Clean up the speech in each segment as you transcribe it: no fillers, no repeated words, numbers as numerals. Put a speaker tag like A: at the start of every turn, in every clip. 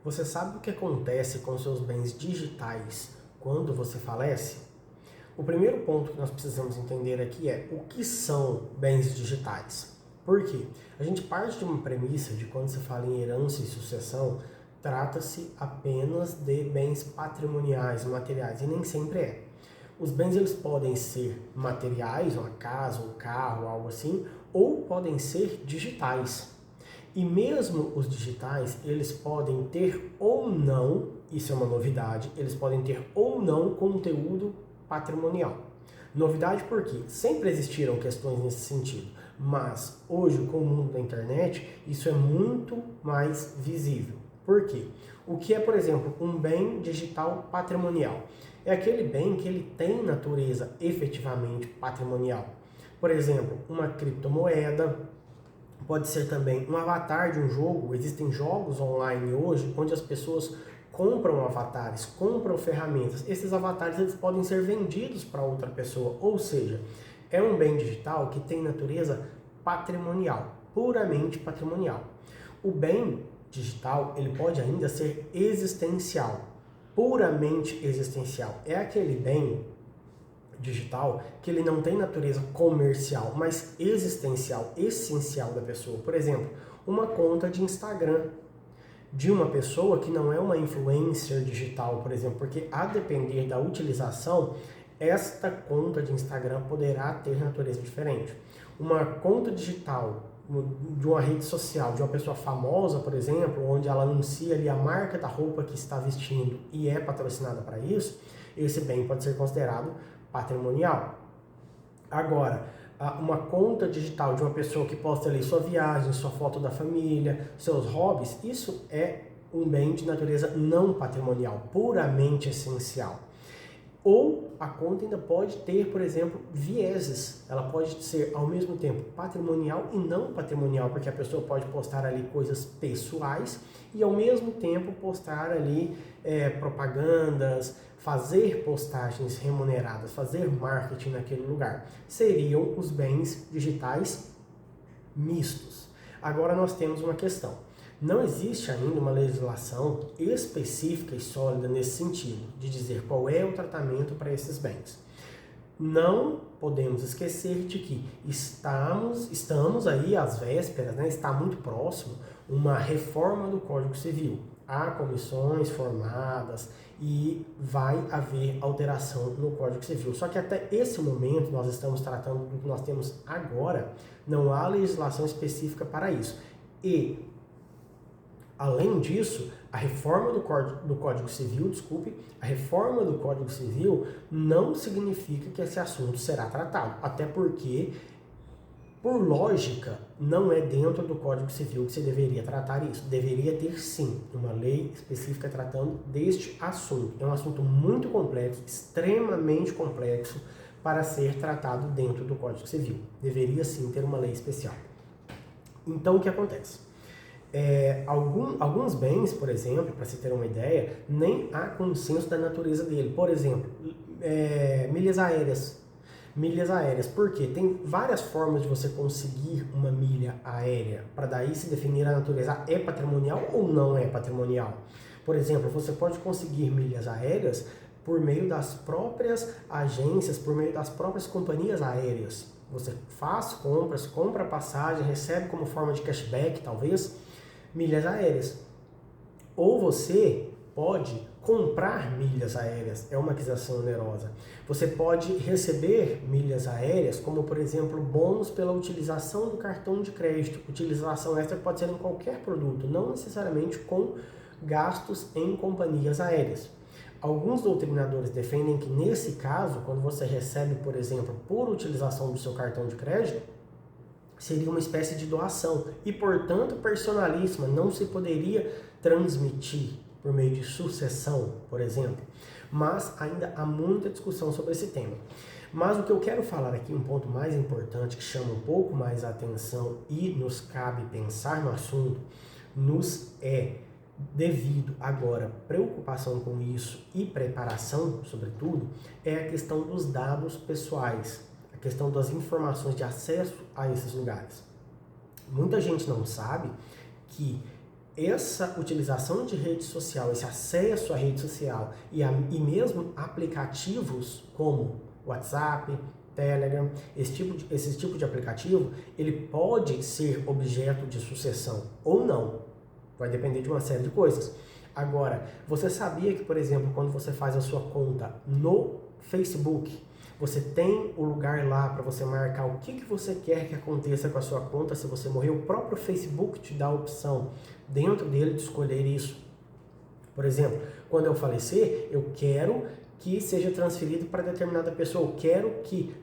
A: Você sabe o que acontece com seus bens digitais quando você falece? O primeiro ponto que nós precisamos entender aqui é o que são bens digitais. Por quê? A gente parte de uma premissa de quando se fala em herança e sucessão, trata-se apenas de bens patrimoniais, materiais, e nem sempre é. Os bens eles podem ser materiais, uma casa, um carro, algo assim, ou podem ser digitais. E mesmo os digitais, eles podem ter ou não, isso é uma novidade, eles podem ter ou não conteúdo patrimonial. Novidade porque sempre existiram questões nesse sentido, mas hoje com o mundo da internet, isso é muito mais visível. Por quê? O que é, por exemplo, um bem digital patrimonial? É aquele bem que ele tem natureza efetivamente patrimonial. Por exemplo, uma criptomoeda, pode ser também um avatar de um jogo. Existem jogos online hoje onde as pessoas compram avatares, compram ferramentas. Esses avatares eles podem ser vendidos para outra pessoa, ou seja, é um bem digital que tem natureza patrimonial, puramente patrimonial. O bem digital ele pode ainda ser existencial, puramente existencial. É aquele bem digital que ele não tem natureza comercial, mas existencial, essencial da pessoa. Por exemplo, uma conta de Instagram de uma pessoa que não é uma influencer digital, por exemplo, porque a depender da utilização, esta conta de Instagram poderá ter natureza diferente. Uma conta digital de uma rede social, de uma pessoa famosa, por exemplo, onde ela anuncia ali a marca da roupa que está vestindo e é patrocinada para isso, esse bem pode ser considerado patrimonial. Agora, uma conta digital de uma pessoa que posta ali sua viagem, sua foto da família, seus hobbies, isso é um bem de natureza não patrimonial, puramente essencial. Ou a conta ainda pode ter, por exemplo, vieses. Ela pode ser ao mesmo tempo patrimonial e não patrimonial, porque a pessoa pode postar ali coisas pessoais e ao mesmo tempo postar ali propagandas, fazer postagens remuneradas, fazer marketing naquele lugar. Seriam os bens digitais mistos. Agora nós temos uma questão. Não existe ainda uma legislação específica e sólida nesse sentido, de dizer qual é o tratamento para esses bens. Não podemos esquecer de que estamos aí às vésperas, né, está muito próximo, uma reforma do Código Civil. Há comissões formadas e vai haver alteração no Código Civil. Só que até esse momento, nós estamos tratando do que nós temos agora, não há legislação específica para isso. E além disso, a reforma do Código Civil, a reforma do Código Civil não significa que esse assunto será tratado, até porque, por lógica, não é dentro do Código Civil que se deveria tratar isso. Deveria ter, sim, uma lei específica tratando deste assunto. É um assunto muito complexo, extremamente complexo, para ser tratado dentro do Código Civil. Deveria, sim, ter uma lei especial. Então, o que acontece? Alguns bens, por exemplo, para se ter uma ideia, nem há consenso da natureza dele. Por exemplo, milhas aéreas. Milhas aéreas, porque tem várias formas de você conseguir uma milha aérea, para daí se definir a natureza. É patrimonial ou não é patrimonial? Por exemplo, você pode conseguir milhas aéreas por meio das próprias agências, por meio das próprias companhias aéreas. Você faz compras, compra passagem, recebe como forma de cashback, talvez, milhas aéreas. Ou você pode comprar milhas aéreas, é uma aquisição onerosa. Você pode receber milhas aéreas, como por exemplo, bônus pela utilização do cartão de crédito. Utilização extra pode ser em qualquer produto, não necessariamente com gastos em companhias aéreas. Alguns doutrinadores defendem que nesse caso, quando você recebe, por exemplo, por utilização do seu cartão de crédito, seria uma espécie de doação e, portanto, personalíssima, não se poderia transmitir por meio de sucessão, por exemplo. Mas ainda há muita discussão sobre esse tema. Mas o que eu quero falar aqui, um ponto mais importante, que chama um pouco mais a atenção e nos cabe pensar no assunto, nos é devido agora preocupação com isso e preparação, sobretudo, é a questão dos dados pessoais, a questão das informações de acesso a esses lugares. Muita gente não sabe que essa utilização de rede social, esse acesso à rede social e mesmo aplicativos como WhatsApp, Telegram, esse tipo de aplicativo, ele pode ser objeto de sucessão ou não. Vai depender de uma série de coisas. Agora, você sabia que, por exemplo, quando você faz a sua conta no Facebook, você tem o lugar lá para você marcar o que você quer que aconteça com a sua conta se você morrer? O próprio Facebook te dá a opção dentro dele de escolher isso. Por exemplo, quando eu falecer, eu quero que seja transferido para determinada pessoa. Eu quero que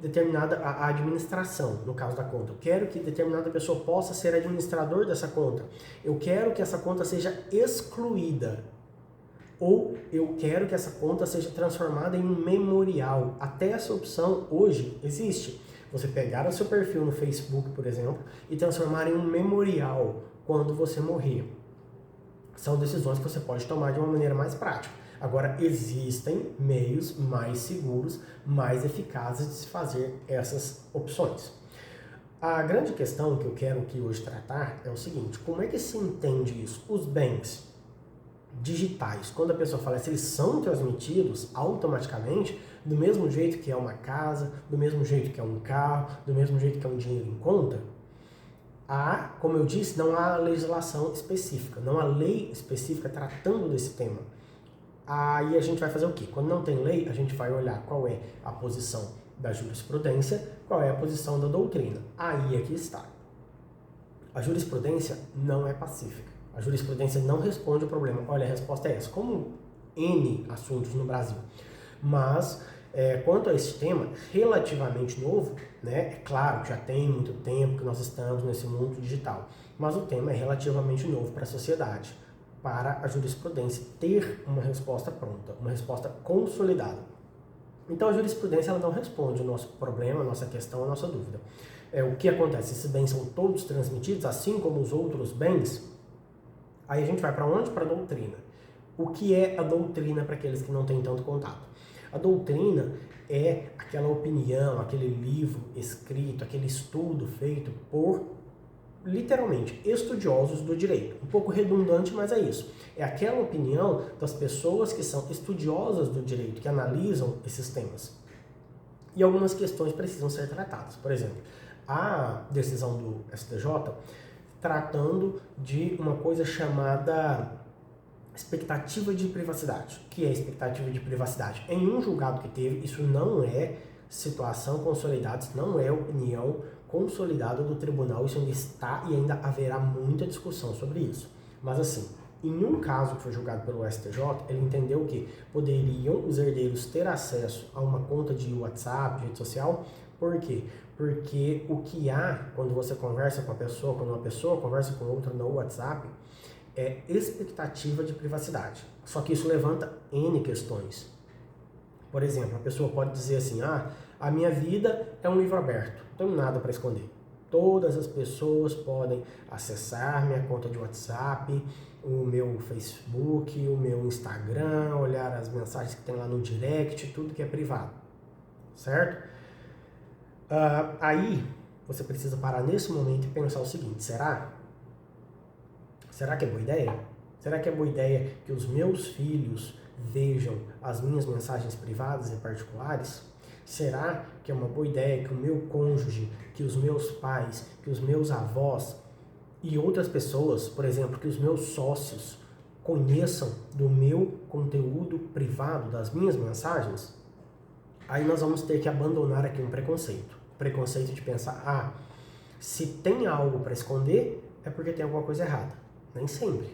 A: a administração, no caso da conta, eu quero que determinada pessoa possa ser administrador dessa conta. Eu quero que essa conta seja excluída. Ou eu quero que essa conta seja transformada em um memorial. Até essa opção hoje existe. Você pegar o seu perfil no Facebook, por exemplo, e transformar em um memorial quando você morrer. São decisões que você pode tomar de uma maneira mais prática. Agora, existem meios mais seguros, mais eficazes de se fazer essas opções. A grande questão que eu quero aqui hoje tratar é o seguinte: como é que se entende isso? Os bens digitais, quando a pessoa falece, eles são transmitidos automaticamente do mesmo jeito que é uma casa, do mesmo jeito que é um carro, do mesmo jeito que é um dinheiro em conta? Como eu disse, não há legislação específica, não há lei específica tratando desse tema. Aí a gente vai fazer o quê? Quando não tem lei, a gente vai olhar qual é a posição da jurisprudência, qual é a posição da doutrina. Aí aqui está. A jurisprudência não é pacífica. A jurisprudência não responde o problema. Olha, a resposta é essa. Como N assuntos no Brasil. Mas, quanto a esse tema, relativamente novo, né? É claro que já tem muito tempo que nós estamos nesse mundo digital, mas o tema é relativamente novo para a sociedade, para a jurisprudência ter uma resposta pronta, uma resposta consolidada. Então a jurisprudência ela não responde o nosso problema, a nossa questão, a nossa dúvida. O que acontece? Esses bens são todos transmitidos, assim como os outros bens? Aí a gente vai para onde? Para a doutrina. O que é a doutrina para aqueles que não têm tanto contato? A doutrina é aquela opinião, aquele livro escrito, aquele estudo feito por, literalmente, estudiosos do direito. Um pouco redundante, mas é isso. É aquela opinião das pessoas que são estudiosas do direito, que analisam esses temas. E algumas questões precisam ser tratadas. Por exemplo, a decisão do STJ tratando de uma coisa chamada expectativa de privacidade. O que é expectativa de privacidade? Em um julgado que teve, isso não é situação consolidada, isso não é opinião consolidada do tribunal, isso ainda está e ainda haverá muita discussão sobre isso. Mas assim, em um caso que foi julgado pelo STJ, ele entendeu que poderiam os herdeiros ter acesso a uma conta de WhatsApp, de rede social. Por quê? Porque o que há quando você conversa com a pessoa, quando uma pessoa conversa com outra no WhatsApp, é expectativa de privacidade. Só que isso levanta N questões. Por exemplo, a pessoa pode dizer assim: a minha vida é um livro aberto, não tenho nada para esconder. Todas as pessoas podem acessar minha conta de WhatsApp, o meu Facebook, o meu Instagram, olhar as mensagens que tem lá no direct, tudo que é privado, certo? Aí você precisa parar nesse momento e pensar o seguinte: será que é boa ideia? Será que é boa ideia que os meus filhos vejam as minhas mensagens privadas e particulares? Será que é uma boa ideia que o meu cônjuge, que os meus pais, que os meus avós e outras pessoas, por exemplo, que os meus sócios conheçam do meu conteúdo privado, das minhas mensagens? Aí nós vamos ter que abandonar aqui um preconceito. O preconceito de pensar: se tem algo para esconder, é porque tem alguma coisa errada. Nem sempre.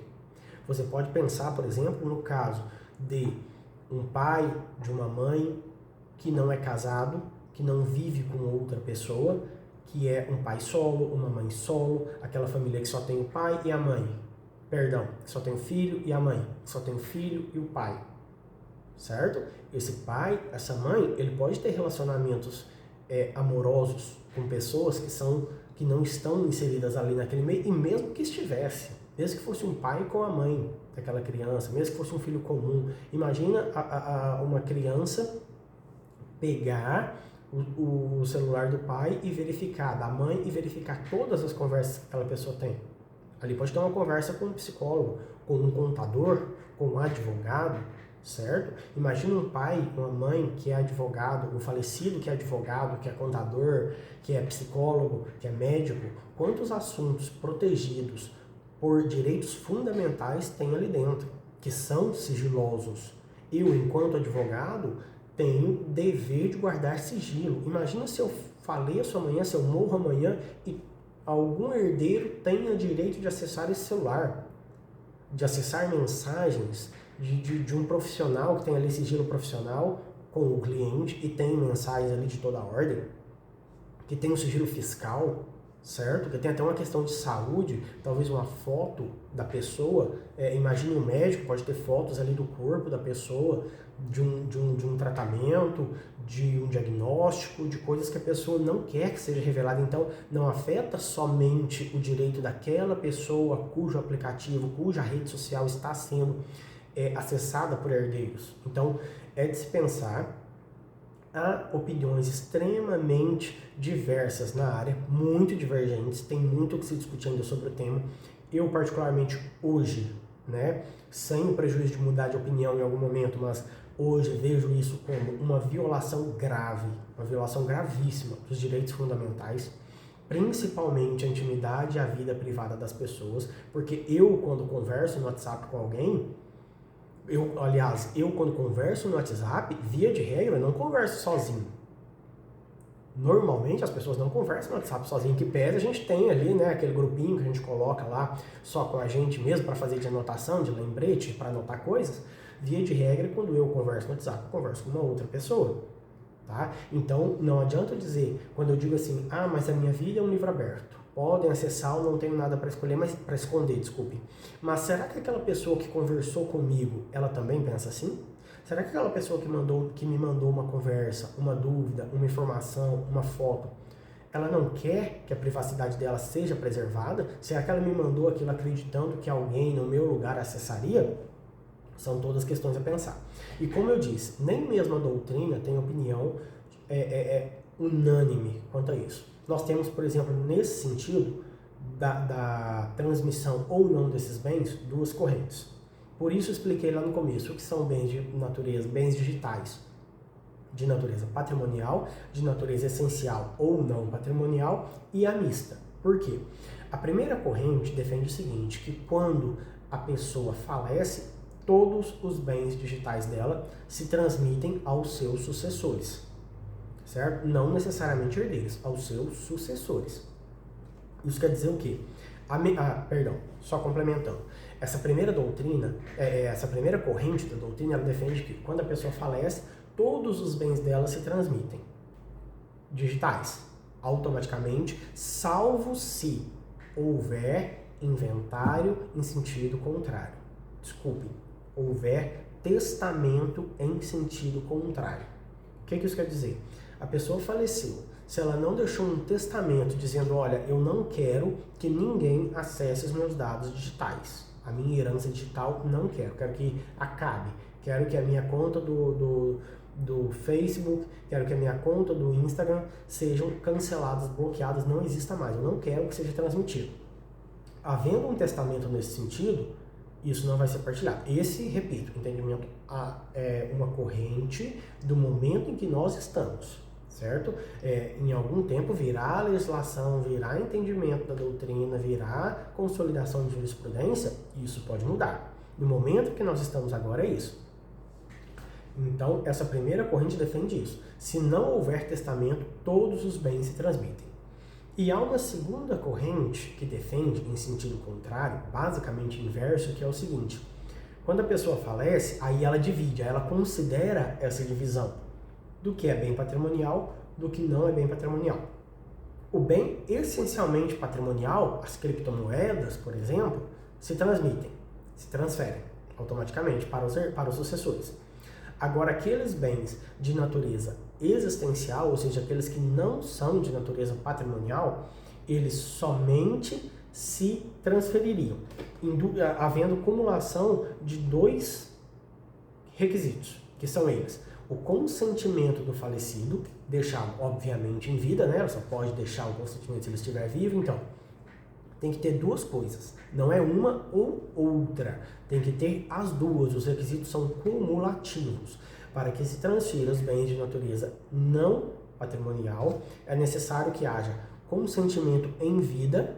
A: Você pode pensar, por exemplo, no caso de um pai, de uma mãe que não é casado, que não vive com outra pessoa, que é um pai solo, uma mãe solo, aquela família que só tem o pai e a mãe. Perdão, que só tem o filho e a mãe, que só tem o filho e o pai. Certo? Esse pai, essa mãe, ele pode ter relacionamentos amorosos com pessoas que não estão inseridas ali naquele meio, e mesmo que estivesse, mesmo que fosse um pai com a mãe daquela criança, mesmo que fosse um filho comum, imagina uma criança pegar o celular do pai e verificar, da mãe, e verificar todas as conversas que aquela pessoa tem. Ali pode ter uma conversa com um psicólogo, com um contador, com um advogado, certo? Imagina um pai, uma mãe que é advogado, um falecido que é advogado, que é contador, que é psicólogo, que é médico. Quantos assuntos protegidos por direitos fundamentais tem ali dentro, que são sigilosos? Eu, enquanto advogado, tenho dever de guardar sigilo. Imagina se eu faleço amanhã, se eu morro amanhã e algum herdeiro tenha direito de acessar esse celular, de acessar mensagens de um profissional que tem ali sigilo profissional com o cliente e tem mensagens ali de toda a ordem, que tem um sigilo fiscal, certo? Que tem até uma questão de saúde, talvez uma foto da pessoa, imagine um médico, pode ter fotos ali do corpo da pessoa, de um tratamento, de um diagnóstico, de coisas que a pessoa não quer que seja revelada. Então, não afeta somente o direito daquela pessoa cujo aplicativo, cuja rede social está sendo acessada por herdeiros. Então, é de se pensar. Há opiniões extremamente diversas na área, muito divergentes, tem muito o que se discutir ainda sobre o tema. Eu, particularmente, hoje, sem o prejuízo de mudar de opinião em algum momento, mas hoje vejo isso como uma violação grave, uma violação gravíssima dos direitos fundamentais, principalmente a intimidade e a vida privada das pessoas, porque eu, quando converso no WhatsApp com alguém, eu quando converso no WhatsApp, via de regra, eu não converso sozinho. Normalmente as pessoas não conversam no WhatsApp sozinho, que pede a gente tem ali, aquele grupinho que a gente coloca lá só com a gente mesmo para fazer de anotação, de lembrete, para anotar coisas. Via de regra, quando eu converso no WhatsApp, eu converso com uma outra pessoa. Tá? Então, não adianta eu dizer, quando eu digo assim, mas a minha vida é um livro aberto. Podem acessar, eu não tenho nada para escolher, mas para esconder, desculpe. Mas será que aquela pessoa que conversou comigo, ela também pensa assim? Será que aquela pessoa que me mandou uma conversa, uma dúvida, uma informação, uma foto, ela não quer que a privacidade dela seja preservada? Será que ela me mandou aquilo acreditando que alguém no meu lugar acessaria? São todas questões a pensar. E como eu disse, nem mesmo a doutrina tem opinião unânime quanto a isso. Nós temos, por exemplo, nesse sentido da transmissão ou não desses bens, duas correntes. Por isso eu expliquei lá no começo o que são bens de natureza, bens digitais, de natureza patrimonial, de natureza essencial ou não patrimonial e a mista. Por quê? A primeira corrente defende o seguinte, que quando a pessoa falece, todos os bens digitais dela se transmitem aos seus sucessores. Certo? Não necessariamente herdeiros, aos seus sucessores. Isso quer dizer o quê? Só complementando. Essa primeira doutrina, essa primeira corrente da doutrina, ela defende que quando a pessoa falece, todos os bens dela se transmitem. Digitais, automaticamente, salvo se houver inventário em sentido contrário. Desculpe, houver testamento em sentido contrário. O que isso quer dizer? A pessoa faleceu. Se ela não deixou um testamento dizendo, olha, eu não quero que ninguém acesse os meus dados digitais. A minha herança digital não quero que acabe. Quero que a minha conta do Facebook, quero que a minha conta do Instagram sejam canceladas, bloqueadas, não exista mais. Eu não quero que seja transmitido. Havendo um testamento nesse sentido, isso não vai ser partilhado. Esse, repito, entendimento é uma corrente do momento em que nós estamos, certo? Em algum tempo virá legislação, virá entendimento da doutrina, virá consolidação de jurisprudência, isso pode mudar. No momento que nós estamos agora é isso. Então, essa primeira corrente defende isso. Se não houver testamento, todos os bens se transmitem. E há uma segunda corrente que defende, em sentido contrário, basicamente inverso, que é o seguinte. Quando a pessoa falece, aí ela divide, aí ela considera essa divisão do que é bem patrimonial, do que não é bem patrimonial. O bem essencialmente patrimonial, as criptomoedas, por exemplo, se transmitem, se transferem automaticamente para os sucessores. Agora, aqueles bens de natureza existencial, ou seja, aqueles que não são de natureza patrimonial, eles somente se transfeririam, havendo cumulação de dois requisitos, que são eles: o consentimento do falecido, deixado obviamente em vida, só pode deixar o consentimento se ele estiver vivo, então tem que ter duas coisas. Não é uma ou outra. Tem que ter as duas. Os requisitos são cumulativos. Para que se transfira os bens de natureza não patrimonial, é necessário que haja consentimento em vida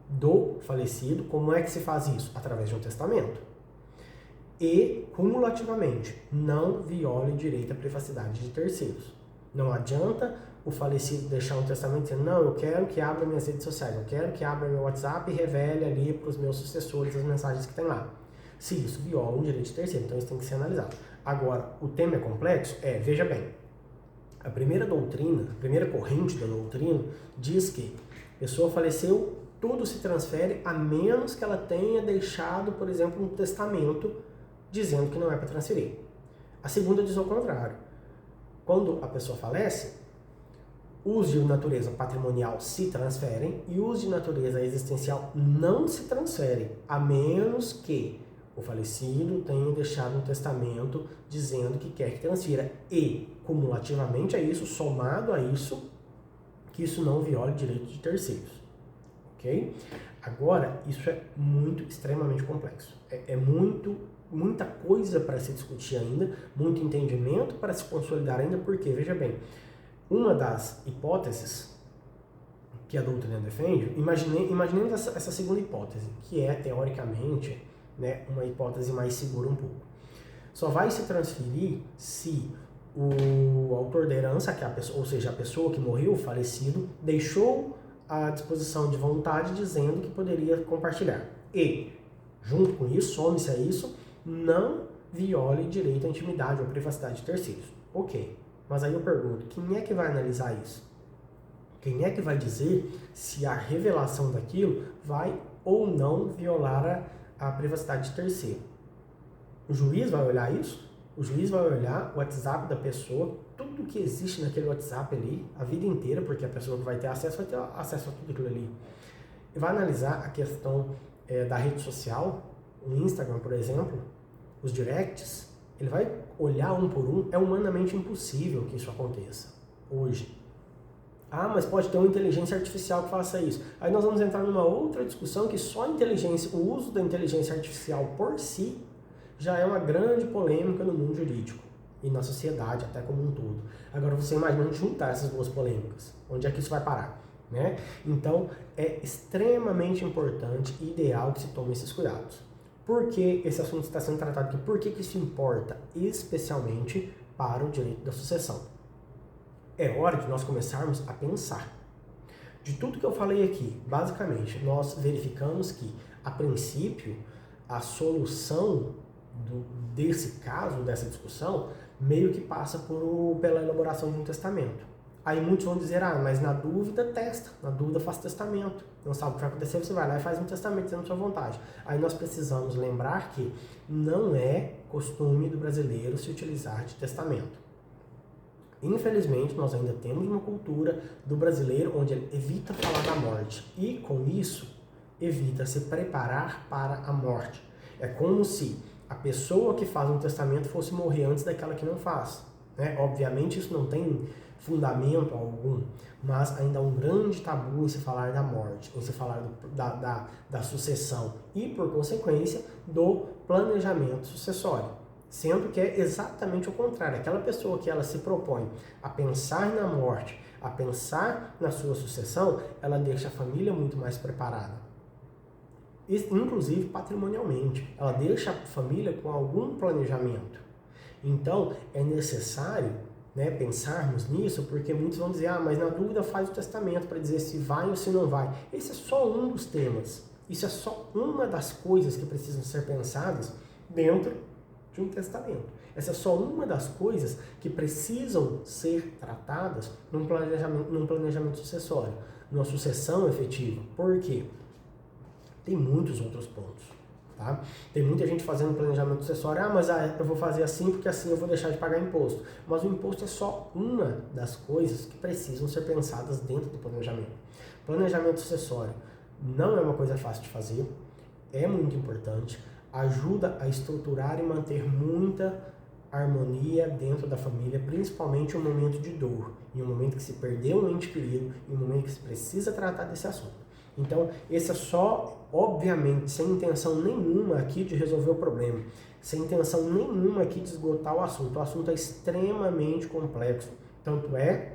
A: do falecido. Como é que se faz isso? Através de um testamento. E, cumulativamente, não viole direito à privacidade de terceiros. Não adianta o falecido deixar um testamento dizendo, não, eu quero que abra minhas redes sociais, eu quero que abra meu WhatsApp e revele ali para os meus sucessores as mensagens que tem lá. Se isso viola um direito de terceiro, então isso tem que ser analisado. Agora, o tema é complexo? Veja bem, a primeira corrente da doutrina diz que a pessoa faleceu, tudo se transfere, a menos que ela tenha deixado, por exemplo, um testamento dizendo que não é para transferir. A segunda diz ao contrário. Quando a pessoa falece, os de natureza patrimonial se transferem e os de natureza existencial não se transferem, a menos que o falecido tenha deixado um testamento dizendo que quer que transfira. E, cumulativamente a isso, somado a isso, que isso não viole direitos de terceiros. Ok? Agora, isso é extremamente complexo. Muita coisa para se discutir ainda, muito entendimento para se consolidar ainda, porque, veja bem, uma das hipóteses que a doutrina defende, imaginemos essa segunda hipótese, que é, teoricamente, né, uma hipótese mais segura um pouco. Só vai se transferir se o autor da herança, ou seja, a pessoa que morreu, o falecido, deixou à disposição de vontade dizendo que poderia compartilhar. E, junto com isso, some-se a isso, não viole direito à intimidade ou privacidade de terceiros. Ok, mas aí eu pergunto, quem é que vai analisar isso? Quem é que vai dizer se a revelação daquilo vai ou não violar a privacidade de terceiro? O juiz vai olhar isso? O juiz vai olhar o WhatsApp da pessoa, tudo que existe naquele WhatsApp ali, a vida inteira, porque a pessoa que vai ter acesso a tudo aquilo ali. E vai analisar a questão da rede social, o Instagram, por exemplo, os directs, ele vai olhar um por um. É humanamente impossível que isso aconteça hoje. Ah, mas pode ter uma inteligência artificial que faça isso. Aí nós vamos entrar numa outra discussão que só o uso da inteligência artificial por si já é uma grande polêmica no mundo jurídico e na sociedade até como um todo. Agora você imagina juntar essas duas polêmicas. Onde é que isso vai parar? Né? Então é extremamente importante e ideal que se tome esses cuidados. Por que esse assunto está sendo tratado aqui? Por que isso importa especialmente para o direito da sucessão? É hora de nós começarmos a pensar. De tudo que eu falei aqui, basicamente, nós verificamos que, a princípio, a solução desse caso, dessa discussão, meio que passa pela elaboração de um testamento. Aí muitos vão dizer, mas na dúvida testa, na dúvida faz testamento. Não sabe o que vai acontecer, você vai lá e faz um testamento dizendo a sua vontade. Aí nós precisamos lembrar que não é costume do brasileiro se utilizar de testamento. Infelizmente, nós ainda temos uma cultura do brasileiro onde ele evita falar da morte e, com isso, evita se preparar para a morte. É como se a pessoa que faz um testamento fosse morrer antes daquela que não faz. Né? Obviamente, isso não tem fundamento algum, mas ainda há um grande tabu em se falar da morte, em se falar da sucessão e, por consequência, do planejamento sucessório. Sendo que é exatamente o contrário. Aquela pessoa que ela se propõe a pensar na morte, a pensar na sua sucessão, ela deixa a família muito mais preparada. Inclusive patrimonialmente. Ela deixa a família com algum planejamento. Então, é necessário pensarmos nisso, porque muitos vão dizer, mas na dúvida faz o testamento para dizer se vai ou se não vai. Esse é só um dos temas. Isso é só uma das coisas que precisam ser pensadas dentro de um testamento. Essa é só uma das coisas que precisam ser tratadas num planejamento sucessório, numa sucessão efetiva. Por quê? Tem muitos outros pontos. Tá? Tem muita gente fazendo planejamento sucessório, mas eu vou fazer assim porque assim eu vou deixar de pagar imposto. Mas o imposto é só uma das coisas que precisam ser pensadas dentro do planejamento. Planejamento sucessório não é uma coisa fácil de fazer, é muito importante, ajuda a estruturar e manter muita harmonia dentro da família, principalmente em um momento de dor, em um momento que se perdeu um ente querido, em um momento que se precisa tratar desse assunto. Então, esse é só, obviamente, sem intenção nenhuma aqui de resolver o problema, sem intenção nenhuma aqui de esgotar o assunto. O assunto é extremamente complexo. Tanto é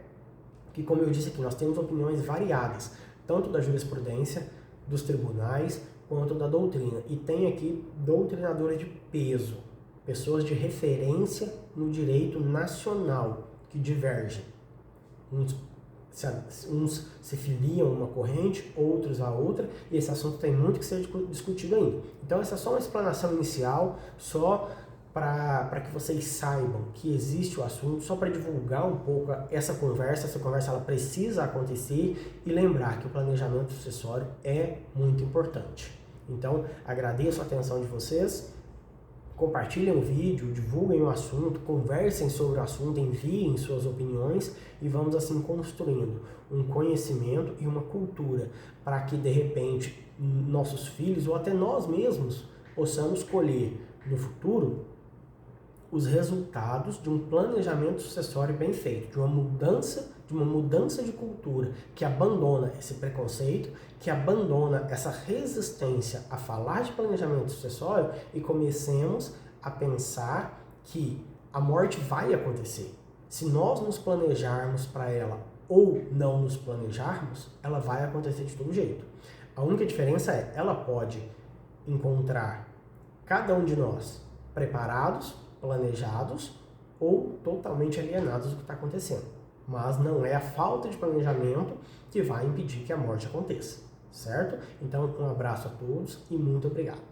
A: que, como eu disse aqui, nós temos opiniões variadas, tanto da jurisprudência, dos tribunais, quanto da doutrina. E tem aqui doutrinadores de peso, pessoas de referência no direito nacional, que divergem. Uns se filiam a uma corrente, outros a outra, e esse assunto tem muito que ser discutido ainda. Então essa é só uma explanação inicial, só para que vocês saibam que existe o assunto, só para divulgar um pouco essa conversa ela precisa acontecer e lembrar que o planejamento sucessório é muito importante. Então agradeço a atenção de vocês. Compartilhem o vídeo, divulguem o assunto, conversem sobre o assunto, enviem suas opiniões e vamos assim construindo um conhecimento e uma cultura para que de repente nossos filhos ou até nós mesmos possamos colher no futuro os resultados de um planejamento sucessório bem feito, de uma mudança de cultura que abandona esse preconceito, que abandona essa resistência a falar de planejamento sucessório e comecemos a pensar que a morte vai acontecer. Se nós nos planejarmos para ela ou não nos planejarmos, ela vai acontecer de todo jeito. A única diferença é, ela pode encontrar cada um de nós preparados, planejados ou totalmente alienados do que está acontecendo. Mas não é a falta de planejamento que vai impedir que a morte aconteça, certo? Então, um abraço a todos e muito obrigado.